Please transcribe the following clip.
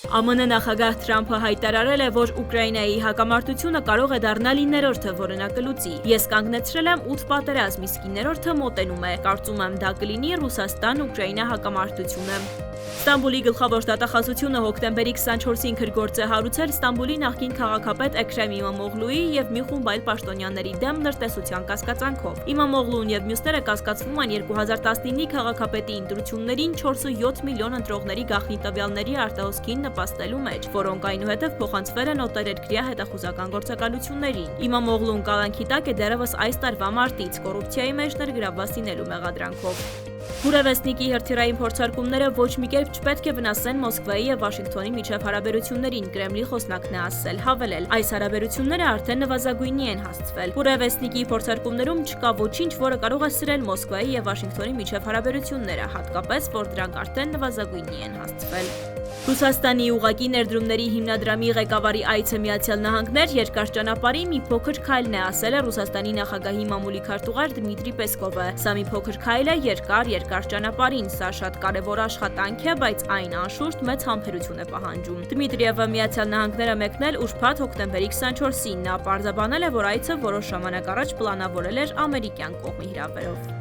ԱՄՆ նախագահ Թրամփը հայտարարել է, որ Ուկրաինայի հակամարտությունը կարող է դառնալ 9-րդը, որը նա կլուծի։ Ես կանգնեցրել եմ 8 պատերազմ, իսկ 9-րդը մոտենում է։ Կարծում եմ դա կլինի Ռուսաստան-Ուկրաինա հակամարտությունը։ Ստամբուլի գլխավոր դատախազությունը հոկտեմբերի 24-ին քրգործ է հարուցել Ստամբուլի նախկին քաղաքապետ Էքրեմ Իմամօղլուի եւ մի խումբ այլ պաշտոնյաների դեմ լրտեսության կասկածանքով։ Իմամօղլուն եւ մյուսները կասկածվում են 2019-ի քաղաքապետի ընտրություններին 4.7 միլիոն ընտրողների գաղտնի տվյալների արտահոսքին նպաստելու մեջ, որոնք այնուհետև փոխանցվել են օտարերկրյա հետախուզական գործակալություններին։ Իմամօղլուն կալանքի տակ է դեռևս այս տարվա մարտից կոռուպցիայի մեջ ներգրավված լինելու մեղադրանքով։ Բուրևեստնիկի հրթիռային փորձարկումները ոչ մի կերպ չպետք է վնասեն Մոսկվայի եւ Վաշինգտոնի միջև հարաբերություններին, Կրեմլի խոսնակն է ասել, հավելել. այս հարաբերությունները արդեն նվազագույնի են հասցվել։ Բուրևեստնիկի փորձարկումներում չկա ոչինչ, որը կարող է սրել Մոսկվայի եւ Վաշինգտոնի միջև հարաբերությունները, հատկապես, որ դրանք արդեն նվազագույնի են հասցվել։ Ռուսաստանի ուղղակի ներդրումների հիմնադրամի ղեկավարի այցը Միացյալ Նահանգներ երկար ճանապարհի մի փոքր քայլն է, ասել է Ռուսաստանի նախագահի մամուլի քարտուղար Դմիտրի Պեսկովը։ Սա մի փոքր քայլ է երկար ճանապարհին, սա շատ կարևոր աշխատանք է, բայց այն անշուշտ մեծ համբերություն է պահանջում։ Դմիտրիևը Միացյալ Նահանգները մեկնել ուրբաթ հոկտեմբերի 24-ին։ Նա պարզաբանել է, որ այցը որոշ ժամանակ առաջ պլանավորել էր ամերիկյան կողմի հրավերով։